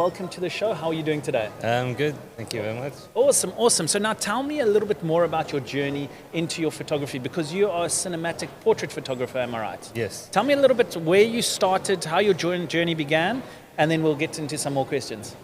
welcome to the show. How are you doing today? I'm good, thank you very much. Awesome, awesome. So now tell me a little bit more about your journey into your photography, because you are a cinematic portrait photographer, am I right? Yes. Tell me a little bit where you started, how your journey began, and then we'll get into some more questions.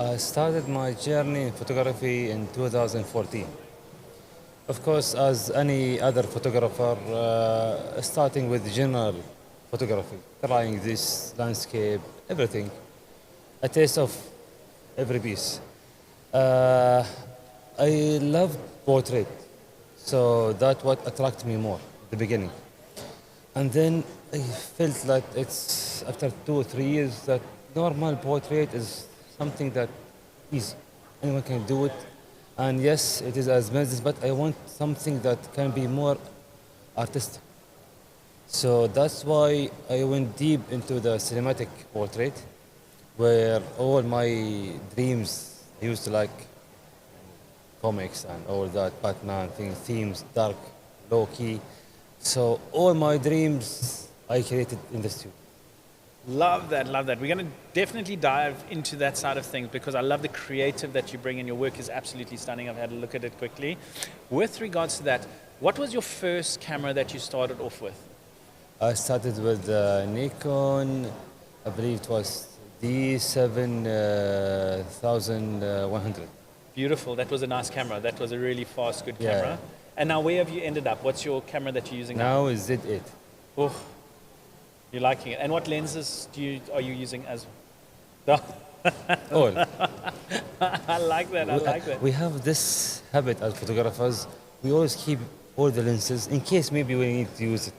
I started my journey in photography in 2014. Of course, as any other photographer, starting with general photography, trying this landscape, everything, a taste of every piece. I loved portrait, so that what attracted me more at the beginning. And then I felt like it's after 2 or 3 years that normal portrait is something that easy. Anyone can do it. And yes, it is as business, but I want something that can be more artistic. So that's why I went deep into the cinematic portrait, where all my dreams, I used to like comics and all that, Batman things, themes, dark, low key. So all my dreams I created in the studio. Love that, love that. We're going to definitely dive into that side of things, because I love the creative that you bring in. Your work is absolutely stunning. I've had a look at it quickly. With regards to that, what was your first camera that you started off with? I started with Nikon, I believe it was D7100. Beautiful. That was a nice camera. That was a really fast, good Yeah. camera. And now where have you ended up? What's your camera that you're using now? Now is Z8. Oh, you're liking it. And what lenses are you using as All. I like that. I like that. We have this habit as photographers, we always keep all the lenses in case maybe we need to use it.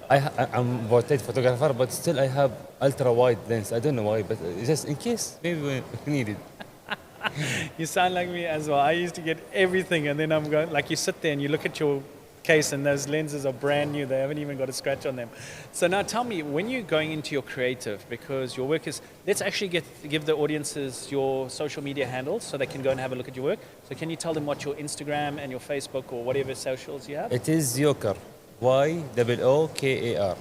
I'm a portrait photographer, but still I have ultra wide lens. I don't know why, but just in case maybe we need it. You sound like me as well. I used to get everything, and then I'm going, like, you sit there and you look at your case and those lenses are brand new. They haven't even got a scratch on them. So now tell me, when you're going into your creative, because your work is, let's actually give the audiences your social media handles so they can go and have a look at your work. So can you tell them what your Instagram and your Facebook or whatever socials you have? It is Yoker, Yookar.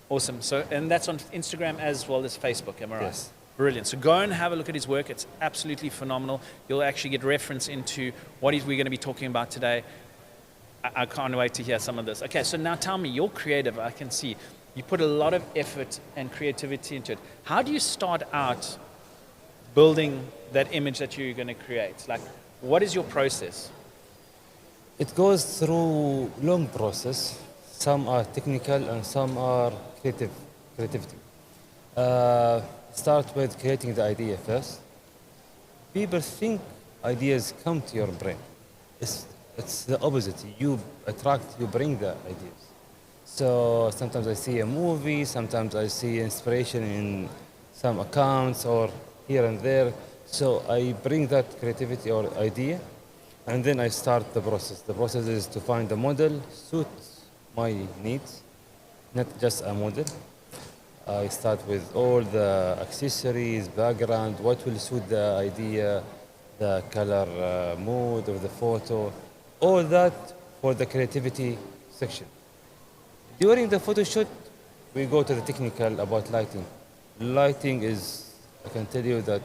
Awesome. So, and that's on Instagram as well as Facebook, am I right? Yes. Brilliant. So go and have a look at his work. It's absolutely phenomenal. You'll actually get reference into what we're going to be talking about today. I can't wait to hear some of this. Okay, so now tell me, you're creative. I can see you put a lot of effort and creativity into it. How do you start out building that image that you're going to create? Like, what is your process? It goes through long process. Some are technical and some are creativity. Start with creating the idea first. People think ideas come to your brain. It's the opposite. You bring the ideas. So sometimes I see a movie, sometimes I see inspiration in some accounts or here and there. So I bring that creativity or idea, and then I start the process. The process is to find a model suits my needs, not just a model. I start with all the accessories, background, what will suit the idea, the color mood of the photo, all that for the creativity section. During the photo shoot, we go to the technical about lighting. Lighting is, I can tell you that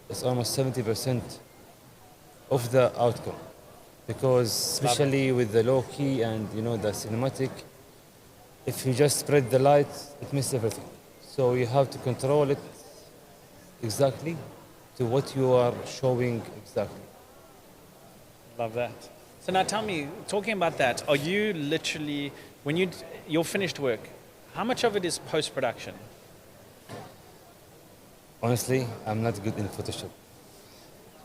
it's almost 70% of the outcome, because especially with the low key and the cinematic, if you just spread the light, it misses everything. So you have to control it exactly to what you are showing exactly. Love that. So now tell me, talking about that, are you literally, when your finished work, how much of it is post-production? Honestly, I'm not good in Photoshop.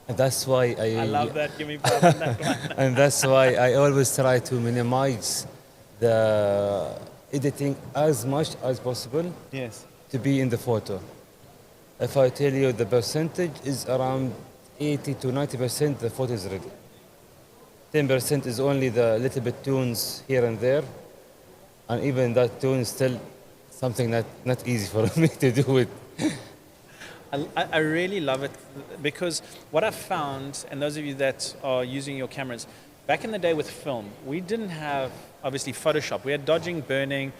And that's why I love that. Give me props on that one. and that's why I always try to minimize the editing as much as possible. Yes. To be in the photo. If I tell you the percentage is around 80 to 90%, the photo is ready. 10% is only the little bit tunes here and there, and even that tune is still something not easy for me to do it. I really love it, because what I've found, and those of you that are using your cameras, back in the day with film, we didn't have, obviously, Photoshop. We had dodging, burning,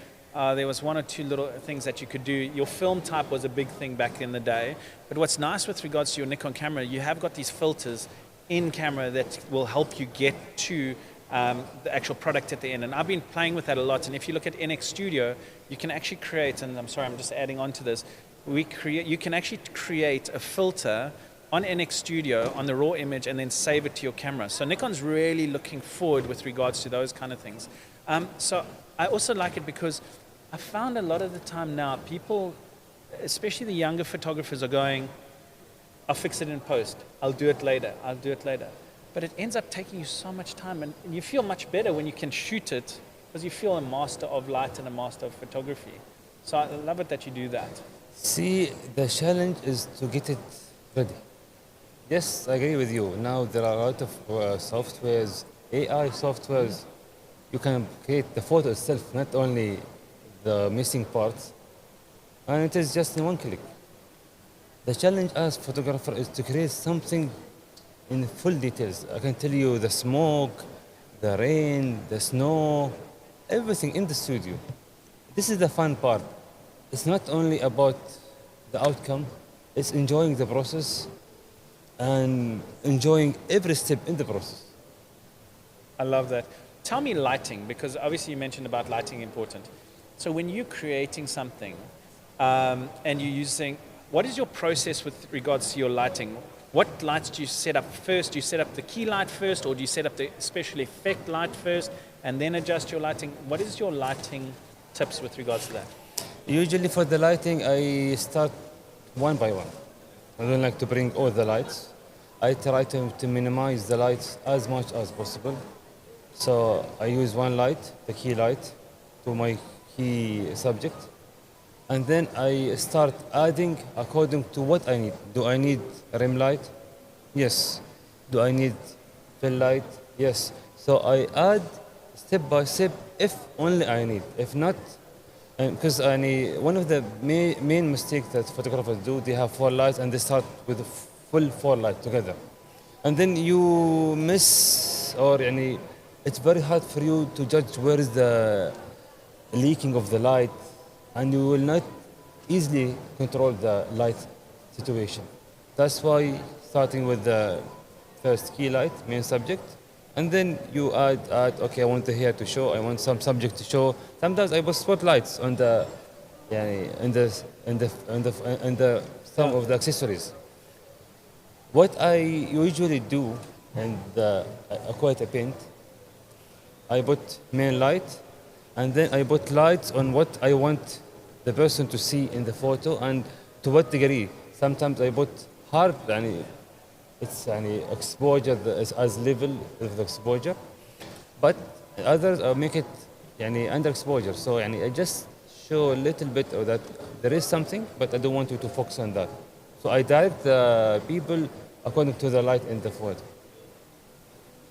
there was one or two little things that you could do. Your film type was a big thing back in the day. But what's nice with regards to your Nikon camera, you have got these filters in camera that will help you get to the actual product at the end. And I've been playing with that a lot. And if you look at NX Studio, you can actually create, and I'm sorry, I'm just adding on to this, you can actually create a filter on NX Studio on the raw image and then save it to your camera. So Nikon's really looking forward with regards to those kind of things. So I also like it because I found a lot of the time now, people, especially the younger photographers, are going, I'll fix it in post, I'll do it later. But it ends up taking you so much time, and you feel much better when you can shoot it because you feel a master of light and a master of photography. So I love it that you do that. See, the challenge is to get it ready. Yes, I agree with you. Now there are a lot of softwares, AI softwares. You can create the photo itself, not only the missing parts, and it is just in one click. The challenge as photographer is to create something in full details. I can tell you the smoke, the rain, the snow, everything in the studio. This is the fun part. It's not only about the outcome, it's enjoying the process and enjoying every step in the process. I love that. Tell me lighting, because obviously you mentioned about lighting important. So when you're creating something and you're using, what is your process with regards to your lighting? What lights do you set up first? Do you set up the key light first, or do you set up the special effect light first and then adjust your lighting? What is your lighting tips with regards to that? Usually for the lighting, I start one by one. I don't like to bring all the lights. I try to minimize the lights as much as possible. So I use one light, the key light, to my key subject. And then I start adding according to what I need. Do I need a rim light? Yes. Do I need fill light? Yes. So I add step by step if only I need. If not, because one of the main mistakes that photographers do, they have four lights and they start with full four lights together. And then you miss, or it's very hard for you to judge where is the leaking of the light, and you will not easily control the light situation. That's why starting with the first key light, main subject, and then you add, okay, I want the hair to show, I want some subject to show. Sometimes I put spotlights on the some of the accessories. What I usually do, and quite a paint, I put main light, and then I put lights on what I want the person to see in the photo and to what degree. Sometimes I put hard, it's exposure as level of the exposure, but others I make it under exposure. So I just show a little bit of that there is something, but I don't want you to focus on that. So I direct the people according to the light in the photo.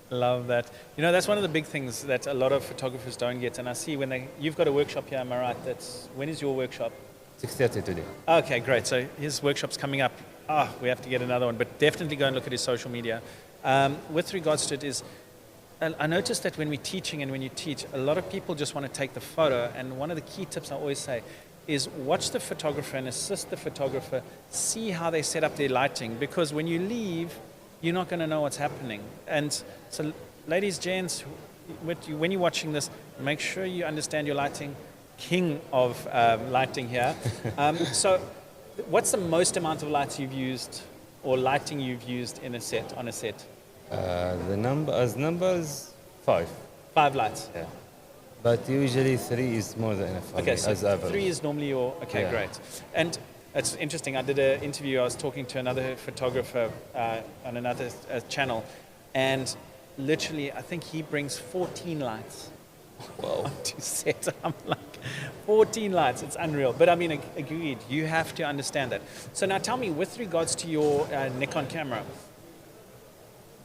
Love that. That's one of the big things that a lot of photographers don't get. And I see you've got a workshop here, am I right? When is your workshop? 6:30 today. Okay, great. So his workshop's coming up. We have to get another one, but definitely go and look at his social media. With regards to it I noticed that when we're teaching and when you teach, a lot of people just want to take the photo. And one of the key tips I always say is watch the photographer and assist the photographer, see how they set up their lighting, because when you leave, you're not going to know what's happening. And so, ladies, gents, when you're watching this, make sure you understand your lighting. King of lighting here. So, what's the most amount of lights you've used or lighting you've used on a set? The numbers 5. 5 lights. Yeah. But usually 3 is more than enough. Okay, so as average. 3 is normally your. Okay, yeah. Great. And it's interesting. I did an interview. I was talking to another photographer on another channel, and literally, I think he brings 14 lights. Wow. To set. I'm like, 14 lights. It's unreal. But agreed. You have to understand that. So now, tell me, with regards to your Nikon camera,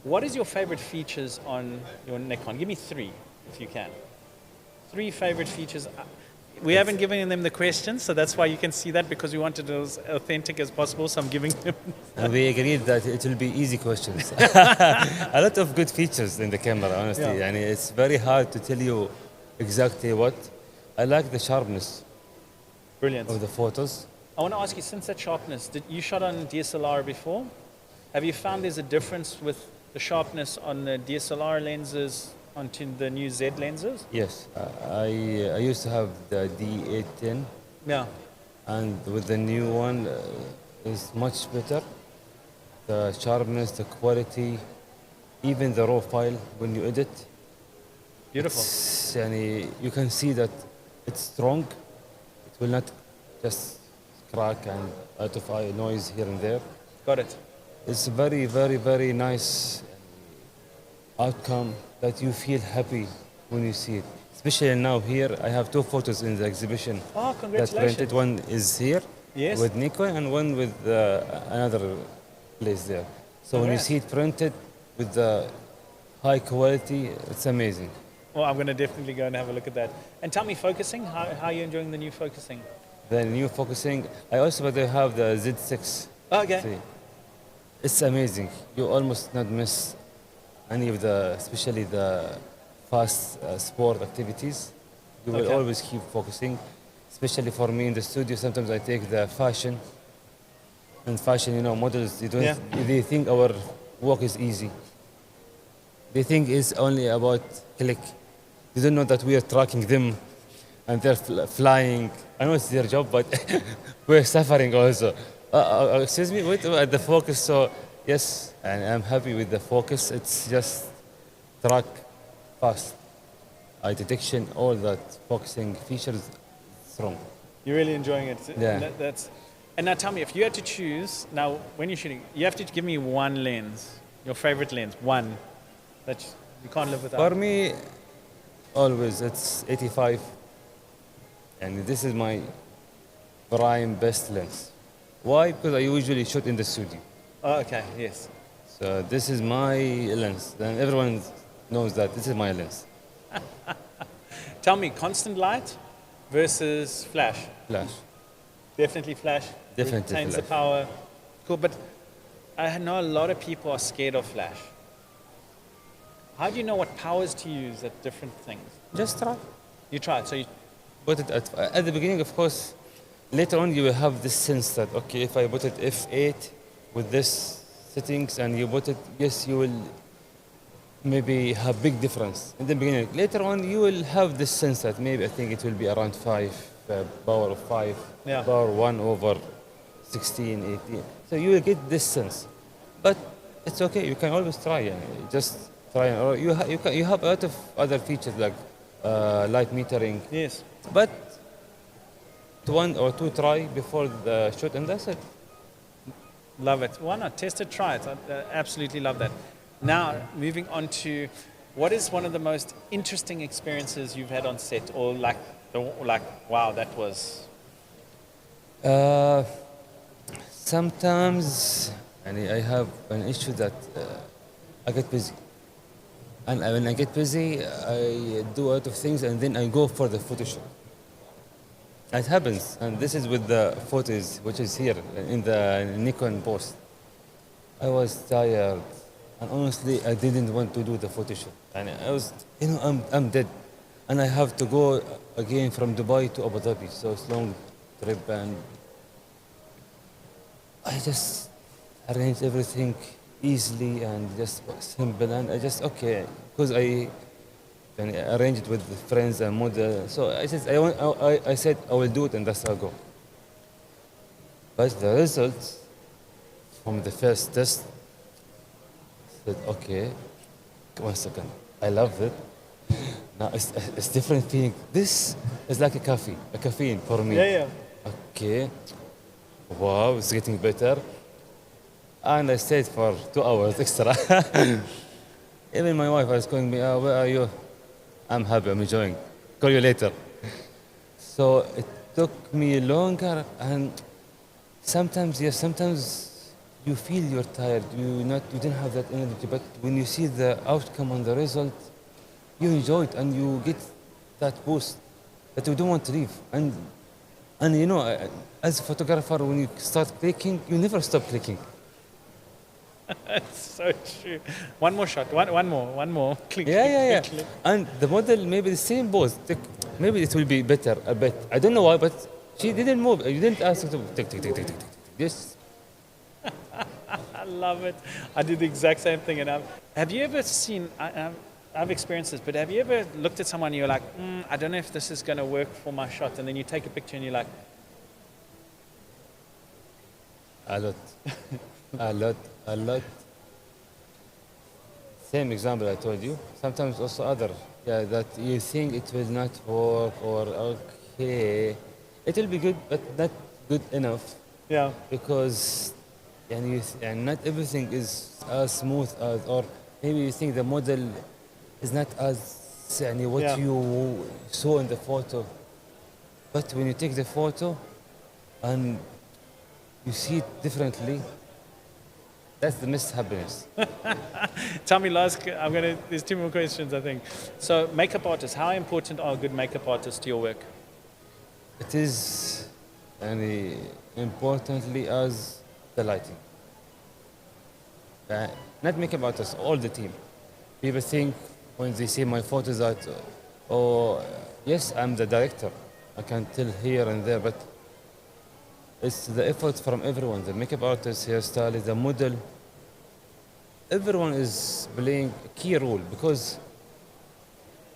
what is your favorite features on your Nikon? Give me 3, if you can. 3 favorite features. We haven't given them the questions, so that's why you can see that, because we wanted it as authentic as possible, so I'm giving them. And we agreed that it will be easy questions. A lot of good features in the camera, honestly. Yeah. It's very hard to tell you exactly what, I like the sharpness Brilliant. of the photos. I want to ask you, since that sharpness, did you shot on DSLR before? Have you found there's a difference with the sharpness on the DSLR lenses onto the new Z lenses? Yes, I used to have the D810, Yeah. and with the new one, is much better. The sharpness, the quality, even the raw file when you edit, Beautiful. you can see that it's strong. It will not just crack and out of eye noise here and there. Got it. It's very, very, very nice outcome that you feel happy when you see it. Especially now here, I have two photos in the exhibition. Oh, That congratulations. printed. One is here Yes. with Nikon and one with another place there. So when you Congrats. see it printed with the high quality, it's amazing. Well, I'm going to definitely go and have a look at that. And tell me, focusing, how are you enjoying the new focusing? The new focusing, I also have the Z6. Oh, okay. See, it's amazing. You almost not miss any of the, especially the fast sport activities. You will Okay. always keep focusing. Especially for me in the studio, sometimes I take the fashion. And fashion, models, Yeah. they think our work is easy. They think it's only about click. They don't know that we are tracking them and they're flying. I know it's their job, but we're suffering also. Excuse me, wait, at the focus. So yes, and I'm happy with the focus. It's just track fast, eye detection, all that focusing features strong. You're really enjoying it. Yeah. And now tell me, if you had to choose, now when you're shooting, you have to give me one lens, your favorite lens, one that you can't live without. For me, always it's 85, and this is my prime best lens. Why? Because I usually shoot in the studio. Oh, okay, yes. So this is my lens. Then everyone knows that this is my lens. Tell me, constant light versus flash. Flash. Definitely flash. Definitely Retains the flash. power. Cool, but I know a lot of people are scared of flash. How do you know what powers to use at different things? Just try. You try it, so you, Put it at the beginning, of course. Later on, you will have this sense that okay, if I put it f8 with this settings, and you put it, yes, you will maybe have big difference in the beginning. Later on, you will have this sense that maybe I think it will be around 5, power of 5, Yeah. power 1 over 16, 18. So you will get this sense. But it's okay, you can always try. Just try. Or you have a lot of other features like light metering. yes. But one or two try before the shoot, and that's it. Love it. Why not? Test it, try it. I absolutely love that. Now, moving on to what is one of the most interesting experiences you've had on set, or like, wow, that was. Sometimes I have an issue that I get busy. And when I get busy, I do a lot of things and then I go for the photo shoot. It happens, and this is with the photos, which is here in the Nikon post. I was tired, and honestly, I didn't want to do the photo shoot. And I was, I'm dead. And I have to go again from Dubai to Abu Dhabi, so it's long trip, and I just arranged everything easily and just simple, and I just, okay, because I arranged with friends and model. So I said I will do it, and that's how I go. But the results from the first test said, okay, 1 second, I love it. Now it's different feeling. This is like a caffeine for me. Yeah. Okay, wow, it's getting better. And I stayed for 2 hours extra. Even my wife was calling me, where are you? I'm happy, I'm enjoying. Call you later. So it took me longer, and sometimes you feel you're tired. You didn't have that energy, but when you see the outcome and the result, you enjoy it and you get that boost that you don't want to leave. And as a photographer, when you start clicking, you never stop clicking. That's so true. One more shot. One more. Click. Yeah. Click. And the model maybe the same pose. maybe it will be better a bit. I don't know why, but she didn't move. You didn't ask her to tick, tick, tick, tick, tick, tick. Just I love it. I do the exact same thing. And have you ever seen? I've experienced this, but have you ever looked at someone and you're like, I don't know if this is going to work for my shot, and then you take a picture and you're like, a lot, a lot, a lot. Same example I told you. Sometimes also other, yeah, that you think it will not work or okay, it will be good, but not good enough yeah, because and not everything is as smooth as, or maybe you think the model is not as what Yeah. you saw in the photo. But when you take the photo and you see it differently, that's the missed happiness. Tell me, last. There's two more questions, I think. So, makeup artists. How important are good makeup artists to your work? It is very importantly as the lighting. Not makeup artists, all the team. People think when they see my photos that, oh, yes, I'm the director. I can tell here and there, but it's the effort from everyone, the makeup artist, hairstylist, the model. Everyone is playing a key role because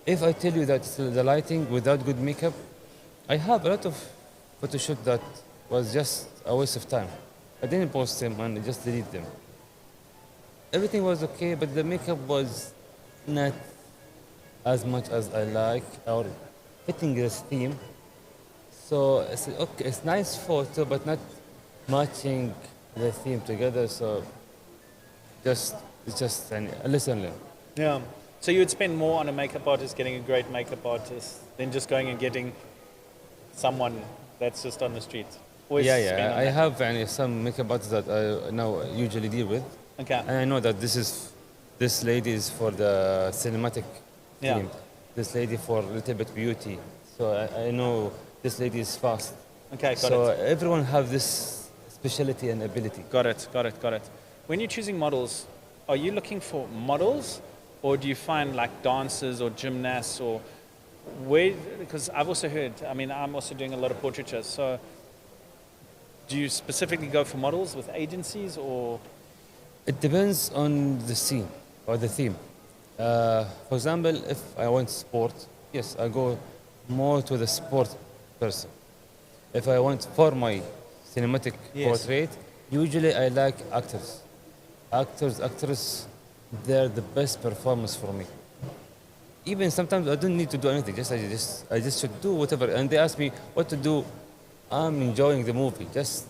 if I tell you that the lighting without good makeup, I have a lot of photo shoot that was just a waste of time. I didn't post them and I just delete them. Everything was okay, but the makeup was not as much as I like or fitting this theme. So it's okay, it's nice photo, but not matching the theme together. So it's just a lesson learned. Yeah. So you would spend more on a makeup artist getting a great makeup artist than just going and getting someone that's just on the street. Always spend Yeah. on I that. have some makeup artists that I now usually deal with, Okay. and I know that this lady is for the cinematic Yeah. theme. This lady for a little bit beauty. So I know this lady is fast. Okay. Got So it. everyone have this specialty and ability. Got it. When you're choosing models, are you looking for models, or do you find like dancers or gymnasts or where? Because I've also heard. I mean, I'm also doing a lot of portraiture. So, do you specifically go for models with agencies, or? It depends on the scene or the theme. For example, if I want sport, yes, I go more to the sport person. If I want for my cinematic Yes. portrait, usually I like actors. Actors, they're the best performance for me. Even sometimes I don't need to do anything. I just should do whatever. And they ask me what to do. I'm enjoying the movie. Just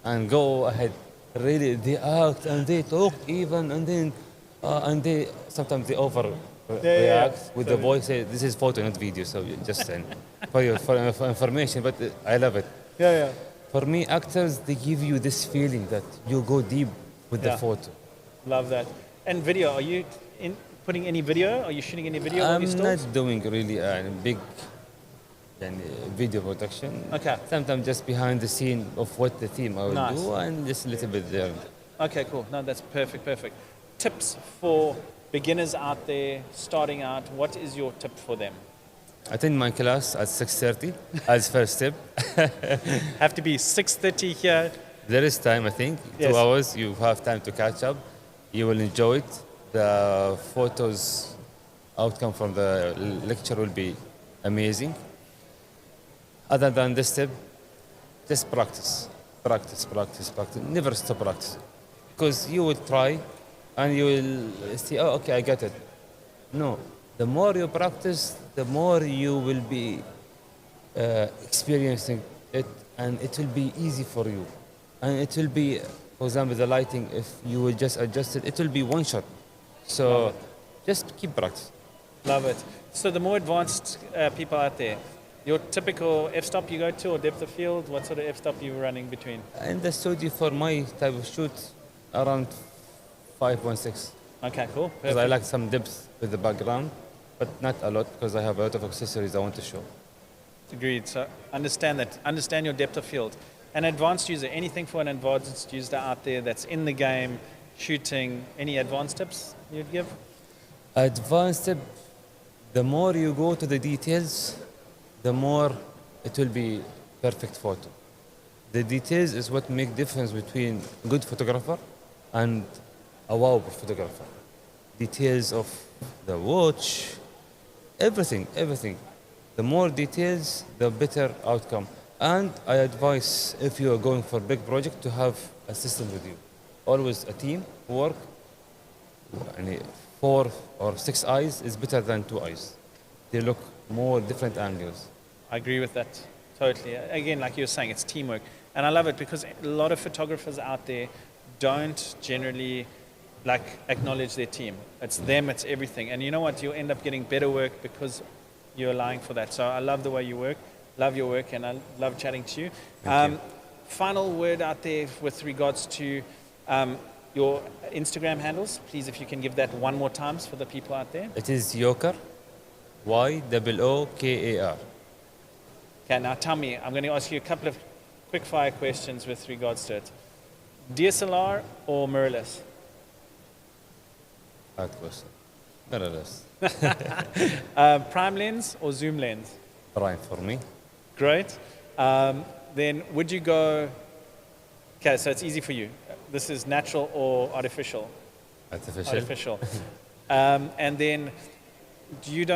and go ahead. Really, they act and they talk even, and they sometimes they over react with the So- voice. Say, this is photo, not video. So you just for information. But I love it. Yeah. For me, actors they give you this feeling that you go deep with the Yeah. photo. Love that. And video, are you putting any video? Are you shooting any video? I'm with your not stills? doing really a big video production. Okay. Sometimes just behind the scene of what the theme I will Nice. do and just a little bit there. Okay, cool. No, that's perfect. Tips for beginners out there starting out. What is your tip for them? Attend my class at 6:30 as first step. Have to be 6:30 here. There is time, I think. Yes. 2 hours, you have time to catch up. You will enjoy it. The photos outcome from the lecture will be amazing. Other than this step, just practice. Never stop practicing. Because you will try and you will see, oh, okay, I get it. No, the more you practice, the more you will be experiencing it and it will be easy for you. And it will be, for example, the lighting, if you will just adjust it, it will be one shot. So just keep practice. Love it. So the more advanced people out there, your typical f-stop you go to or depth of field, what sort of f-stop you running between? In the studio for my type of shoot, around 5.6. Okay, cool. Because I like some depth with the background, but not a lot because I have a lot of accessories I want to show. Agreed. So understand that. Understand your depth of field. An advanced user, anything for an advanced user out there that's in the game, shooting, any advanced tips you'd give? Advanced tip, the more you go to the details, the more it will be perfect photo. The details is what make difference between good photographer and a wow photographer. Details of the watch, everything, everything. The more details, the better outcome. And I advise if you are going for a big project to have a system with you. Always a team work. يعني 4 or 6 eyes is better than 2 eyes. They look more different angles. I agree with that totally. Again, like you were saying, it's teamwork. And I love it because a lot of photographers out there don't generally like acknowledge their team. It's them, it's everything. And you know what? You'll end up getting better work because you're allowing for that. So I love the way you work, love your work, and I love chatting to you. Thank you. Final word out there with regards to your Instagram handles. Please, if you can give that one more times for the people out there. It is Yoker, YOOKAR. Okay, now tell me, I'm going to ask you a couple of quick fire questions with regards to it. DSLR or mirrorless? Hard question. Mirrorless. Prime lens or zoom lens? Prime for me. Great. Then would you go, okay, so it's easy for you. This is natural or artificial? Artificial. Artificial. And then do you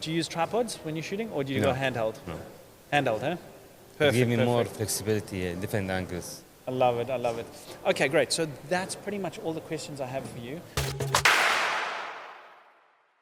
use tripods when you're shooting or do you go No. handheld? No. Handheld, huh? Perfect. Give me more perfect. flexibility, different angles. I love it. I love it. Okay, great. So that's pretty much all the questions I have for you.